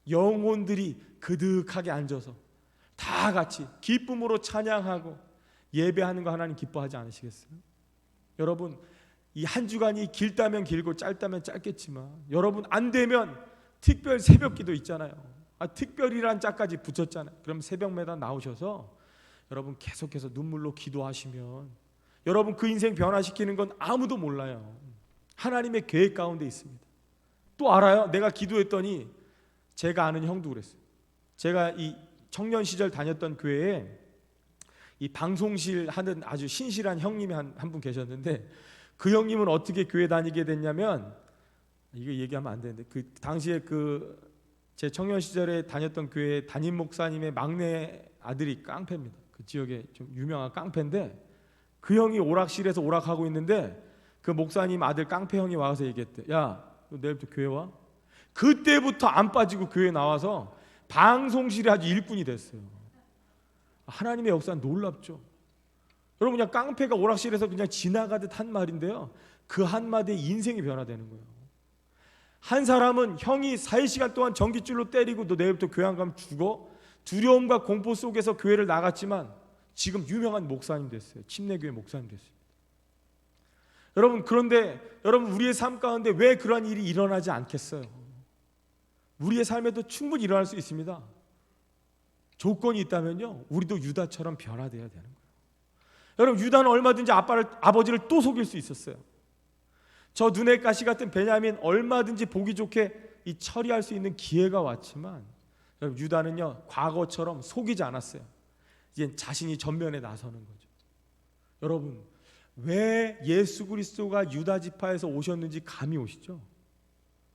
영혼들이 그득하게 앉아서 다 같이 기쁨으로 찬양하고 예배하는 거 하나님 기뻐하지 않으시겠어요? 여러분, 이 한 주간이 길다면 길고 짧다면 짧겠지만, 여러분, 안 되면 특별 새벽기도 있잖아요. 특별이란 짝까지 붙였잖아요. 그럼 새벽마다 나오셔서 여러분 계속해서 눈물로 기도하시면 여러분 그 인생 변화시키는 건 아무도 몰라요. 하나님의 계획 가운데 있습니다. 또 알아요? 내가 기도했더니 제가 아는 형도 그랬어요. 제가 이 청년 시절 다녔던 교회에 이 방송실 하는 아주 신실한 형님이 한 분 계셨는데, 그 형님은 어떻게 교회 다니게 됐냐면, 이거 얘기하면 안 되는데, 그 당시에 제 청년 시절에 다녔던 교회 담임 목사님의 막내 아들이 깡패입니다. 그 지역에 좀 유명한 깡패인데, 그 형이 오락실에서 오락하고 있는데 그 목사님 아들 깡패 형이 와서 얘기했대. 야, 너 내일부터 교회 와? 그때부터 안 빠지고 교회 나와서 방송실에 아주 일꾼이 됐어요. 하나님의 역사는 놀랍죠. 여러분, 그냥 깡패가 오락실에서 그냥 지나가듯 한 말인데요, 그 한마디에 인생이 변화되는 거예요. 한 사람은 형이 4시간 동안 전깃줄로 때리고 너 내일부터 교회 안 가면 죽어? 두려움과 공포 속에서 교회를 나갔지만 지금 유명한 목사님 됐어요. 침례교회 목사님 됐어요. 여러분, 그런데 여러분, 우리의 삶 가운데 왜 그러한 일이 일어나지 않겠어요? 우리의 삶에도 충분히 일어날 수 있습니다. 조건이 있다면요, 우리도 유다처럼 변화되어야 되는 거예요. 여러분, 유다는 얼마든지 아버지를 또 속일 수 있었어요. 저 눈의 가시 같은 베냐민 얼마든지 보기 좋게 이 처리할 수 있는 기회가 왔지만, 여러분, 유다는요 과거처럼 속이지 않았어요. 이제 자신이 전면에 나서는 거죠. 여러분, 왜 예수 그리스도가 유다 지파에서 오셨는지 감이 오시죠?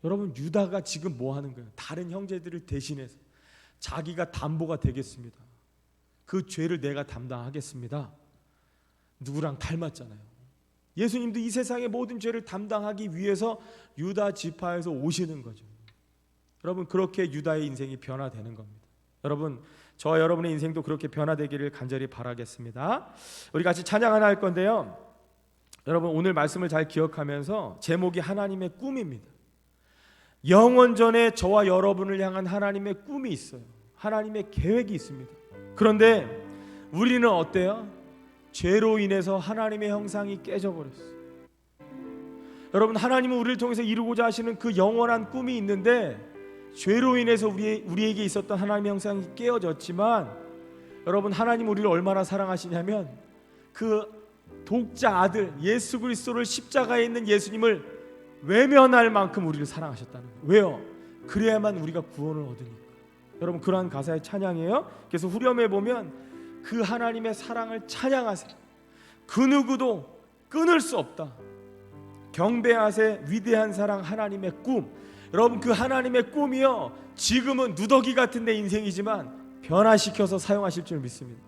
여러분, 유다가 지금 뭐 하는 거예요? 다른 형제들을 대신해서 자기가 담보가 되겠습니다. 그 죄를 내가 담당하겠습니다. 누구랑 닮았잖아요. 예수님도 이 세상의 모든 죄를 담당하기 위해서 유다 지파에서 오시는 거죠. 여러분, 그렇게 유다의 인생이 변화되는 겁니다. 여러분, 저와 여러분의 인생도 그렇게 변화되기를 간절히 바라겠습니다. 우리 같이 찬양 하나 할 건데요, 여러분, 오늘 말씀을 잘 기억하면서 제목이 하나님의 꿈입니다. 영원전에 저와 여러분을 향한 하나님의 꿈이 있어요. 하나님의 계획이 있습니다. 그런데 우리는 어때요? 죄로 인해서 하나님의 형상이 깨져버렸어요. 여러분, 하나님은 우리를 통해서 이루고자 하시는 그 영원한 꿈이 있는데, 죄로 인해서 우리에게 있었던 하나님의 형상이 깨어졌지만, 여러분, 하나님 우리를 얼마나 사랑하시냐면 그 독자 아들 예수 그리스도를, 십자가에 있는 예수님을 외면할 만큼 우리를 사랑하셨다는 거예요. 왜요? 그래야만 우리가 구원을 얻으니까. 여러분, 그러한 가사의 찬양이에요. 그래서 후렴에 보면 그 하나님의 사랑을 찬양하세요. 그 누구도 끊을 수 없다. 경배하세 위대한 사랑 하나님의 꿈. 여러분, 그 하나님의 꿈이요, 지금은 누더기 같은 내 인생이지만 변화시켜서 사용하실 줄 믿습니다.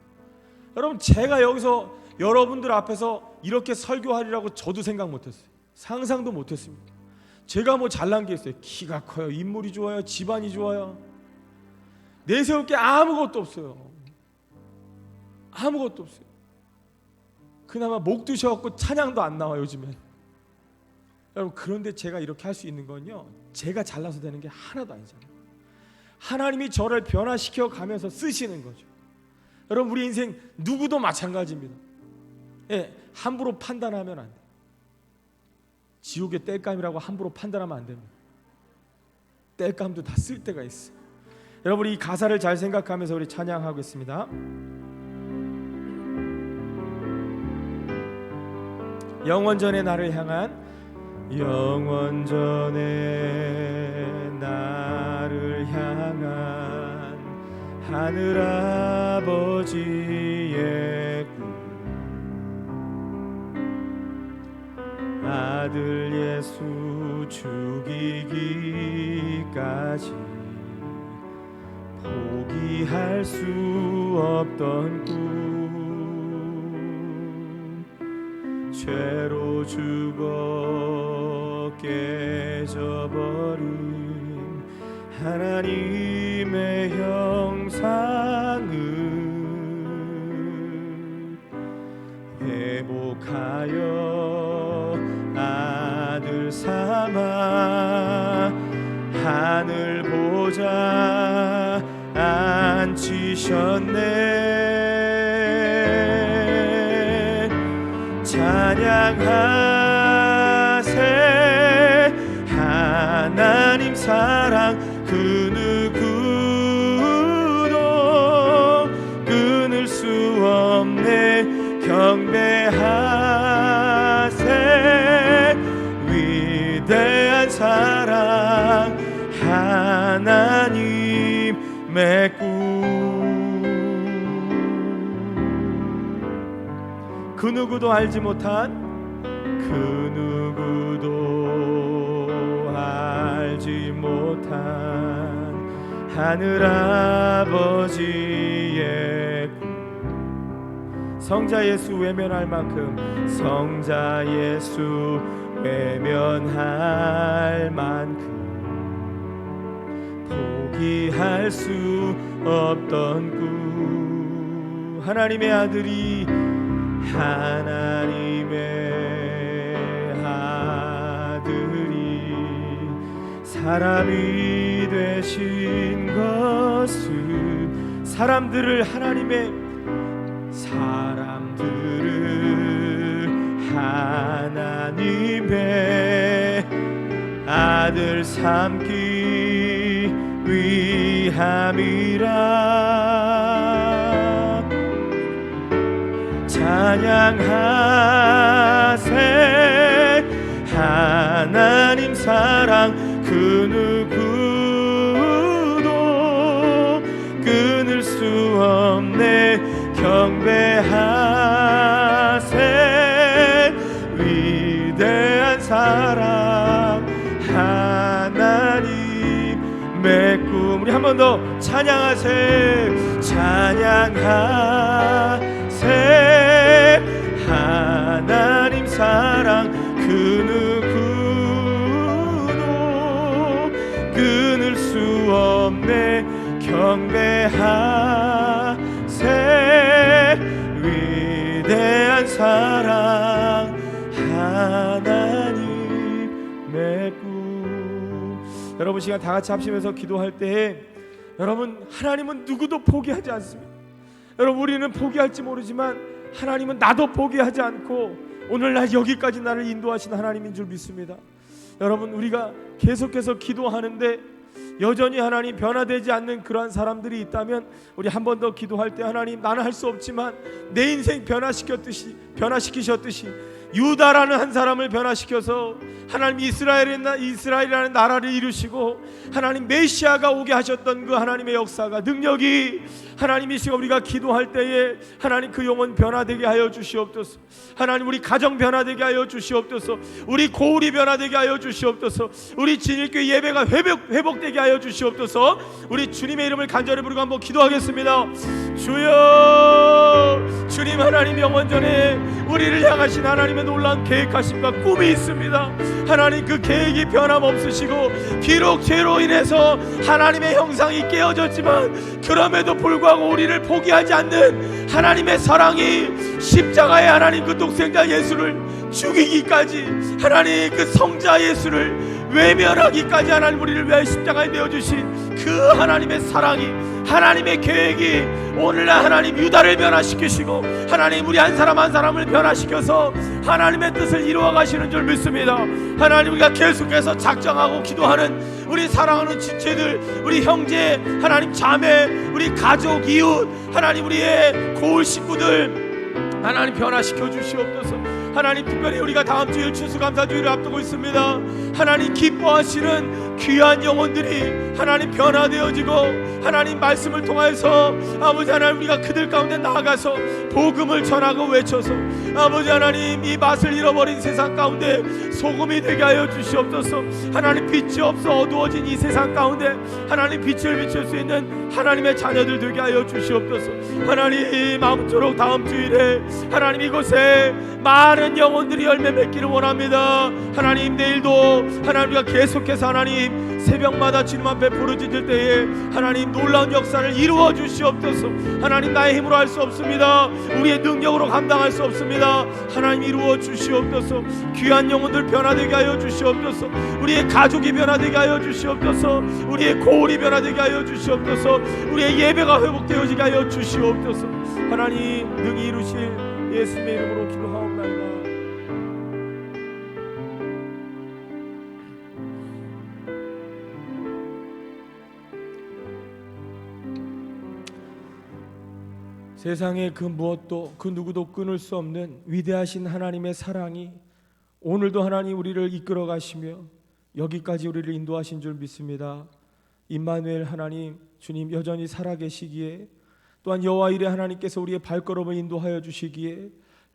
여러분, 제가 여기서 여러분들 앞에서 이렇게 설교하리라고 저도 생각 못했어요. 상상도 못했습니다. 제가 뭐 잘난 게 있어요? 키가 커요, 인물이 좋아요, 집안이 좋아요. 내세울 게 아무것도 없어요. 아무것도 없어요. 그나마 목 두셔갖고 찬양도 안 나와요, 요즘엔. 여러분, 그런데 제가 이렇게 할 수 있는 건요, 제가 잘나서 되는 게 하나도 아니잖아요. 하나님이 저를 변화시켜 가면서 쓰시는 거죠. 여러분, 우리 인생 누구도 마찬가지입니다. 예, 함부로 판단하면 안 돼요. 지옥의 땔감이라고 함부로 판단하면 안 됩니다. 땔감도 다 쓸 때가 있어요. 여러분 이 가사를 잘 생각하면서 우리 찬양하겠습니다. 영원전에 나를 향한, 영원전에 나를 향한 하늘아버지의 꿈, 아들 예수 죽이기까지 포기할 수 없던 꿈, 죄로 죽어 깨져버린 하나님의 형상을 회복하여 아들 삼아 하늘 보좌 앉히셨네. 찬양하세 하나님 사랑 그 누구도 끊을 수 없네. 경배하세 위대한 사랑 하나님의 꿈. 그 누구도 알지 못한, 그 누구도 알지 못한 하늘아버지의 꿈. 성자 예수 외면할 만큼, 성자 예수 외면할 만큼 포기할 수 없던 꿈. 하나님의 아들이, 하나님의 아들이 사람이 되신 것은 사람들을 하나님의 아들 삼기 위함이라. 찬양하세 하나님 사랑 그 누구도 끊을 수 없네. 경배하세 위대한 사랑 하나님의 꿈. 우리 한 번 더 찬양하세, 찬양하세 하나님 사랑 그 누구도 끊을 수 없네. 경배하세 위대한 사랑 하나님의 꿈. 여러분 시간 다 같이 합심해서 기도할 때에 여러분, 하나님은 누구도 포기하지 않습니다. 여러분, 우리는 포기할지 모르지만 하나님은 나도 포기하지 않고 오늘날 여기까지 나를 인도하신 하나님인 줄 믿습니다. 여러분, 우리가 계속해서 기도하는데 여전히 하나님 변화되지 않는 그러한 사람들이 있다면 우리 한 번 더 기도할 때, 하나님 나는 할 수 없지만 내 인생 변화시키셨듯이 유다라는 한 사람을 변화시켜서 하나님 이스라엘이라는 나라를 이루시고 하나님 메시아가 오게 하셨던 그 하나님의 역사가, 능력이 하나님 이 시간 우리가 기도할 때에 하나님 그 영혼 변화되게 하여 주시옵소서. 하나님 우리 가정 변화되게 하여 주시옵소서. 우리 고울이 변화되게 하여 주시옵소서. 우리 진일교회 예배가 회복되게 하여 주시옵소서. 우리 주님의 이름을 간절히 부르고 한번 기도하겠습니다. 주여, 주님 하나님 영원전에 우리를 향하신 하나님의 놀라운 계획하심과 꿈이 있습니다. 하나님 그 계획이 변함없으시고 비록 죄로 인해서 하나님의 형상이 깨어졌지만 그럼에도 불구하고 우리를 포기하지 않는 하나님의 사랑이 십자가의 하나님 그 독생자 예수를 죽이기까지 하나님 그 성자 예수를 외면하기까지 하나님 우리를 위하여 십자가에 내어주신 그 하나님의 사랑이, 하나님의 계획이 오늘날 하나님 유다를 변화시키시고 하나님 우리 한 사람 한 사람을 변화시켜서 하나님의 뜻을 이루어 가시는 줄 믿습니다. 하나님 우리가 계속해서 작정하고 기도하는 우리 사랑하는 지체들, 우리 형제, 하나님 자매, 우리 가족, 이웃, 하나님 우리의 고을 식구들 하나님 변화시켜 주시옵소서. 하나님 특별히 우리가 다음 주일 추수감사주일을 앞두고 있습니다. 하나님 기뻐하시는 귀한 영혼들이 하나님 변화되어지고 하나님 말씀을 통하여서 아버지 하나님 우리가 그들 가운데 나아가서 복음을 전하고 외쳐서 아버지 하나님 이 맛을 잃어버린 세상 가운데 소금이 되게 하여 주시옵소서. 하나님 빛이 없어 어두워진 이 세상 가운데 하나님 빛을 비출 수 있는 하나님의 자녀들 되게 하여 주시옵소서. 하나님 아무쪼록 다음 주일에 하나님 이곳에 많은 영혼들이 열매 맺기를 원합니다. 하나님 내일도 하나님 우리가 계속해서 하나님 새벽마다 주님만 베풀어 주실 때에 하나님 놀라운 역사를 이루어 주시옵소서. 하나님 나의 힘으로 할 수 없습니다. 우리의 능력으로 감당할 수 없습니다. 하나님 이루어 주시옵소서. 귀한 영혼들 변화되게 하여 주시옵소서. 우리의 가족이 변화되게 하여 주시옵소서. 우리의 고울이 변화되게 하여 주시옵소서. 우리의 예배가 회복되어지게 하여 주시옵소서. 하나님 능히 이루실 예수님의 이름으로 기도하옵나이다. 세상의 그 무엇도 그 누구도 끊을 수 없는 위대하신 하나님의 사랑이 오늘도 하나님 우리를 이끌어 가시며 여기까지 우리를 인도하신 줄 믿습니다. 임마누엘 하나님 주님 여전히 살아계시기에 또한 여호와 이레 하나님께서 우리의 발걸음을 인도하여 주시기에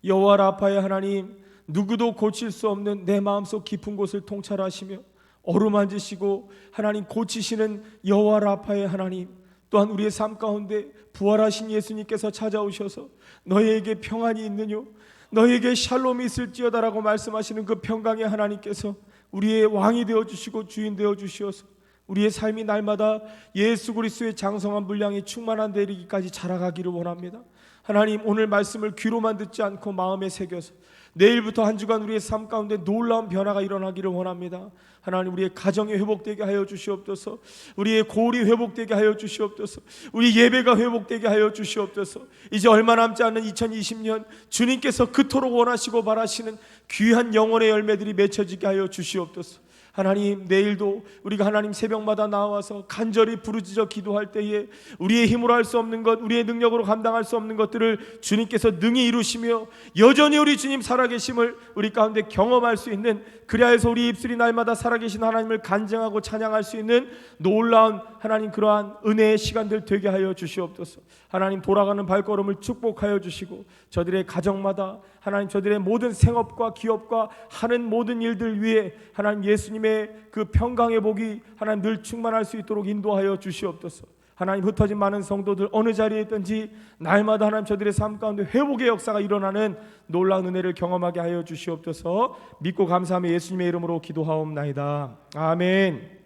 여호와 라파의 하나님 누구도 고칠 수 없는 내 마음속 깊은 곳을 통찰하시며 어루만지시고 하나님 고치시는 여호와 라파의 하나님 또한 우리의 삶 가운데 부활하신 예수님께서 찾아오셔서 너희에게 평안이 있느뇨 너희에게 샬롬이 있을지어다라고 말씀하시는 그 평강의 하나님께서 우리의 왕이 되어주시고 주인 되어주시어서 우리의 삶이 날마다 예수 그리스도의 장성한 분량이 충만한 데 이르기까지 자라가기를 원합니다. 하나님 오늘 말씀을 귀로만 듣지 않고 마음에 새겨서 내일부터 한 주간 우리의 삶 가운데 놀라운 변화가 일어나기를 원합니다. 하나님 우리의 가정이 회복되게 하여 주시옵소서. 우리의 고울이 회복되게 하여 주시옵소서. 우리 예배가 회복되게 하여 주시옵소서. 이제 얼마 남지 않은 2020년 주님께서 그토록 원하시고 바라시는 귀한 영혼의 열매들이 맺혀지게 하여 주시옵소서. 하나님 내일도 우리가 하나님 새벽마다 나와서 간절히 부르짖어 기도할 때에 우리의 힘으로 할 수 없는 것, 우리의 능력으로 감당할 수 없는 것들을 주님께서 능히 이루시며 여전히 우리 주님 살아계심을 우리 가운데 경험할 수 있는, 그리하여 우리 입술이 날마다 살아계신 하나님을 간증하고 찬양할 수 있는 놀라운 하나님 그러한 은혜의 시간들 되게 하여 주시옵소서. 하나님 돌아가는 발걸음을 축복하여 주시고 저들의 가정마다 하나님 저들의 모든 생업과 기업과 하는 모든 일들 위에 하나님 예수님의 그 평강의 복이 하나님 늘 충만할 수 있도록 인도하여 주시옵소서. 하나님 흩어진 많은 성도들 어느 자리에 있든지 날마다 하나님 저들의 삶 가운데 회복의 역사가 일어나는 놀라운 은혜를 경험하게 하여 주시옵소서. 믿고 감사하며 예수님의 이름으로 기도하옵나이다. 아멘.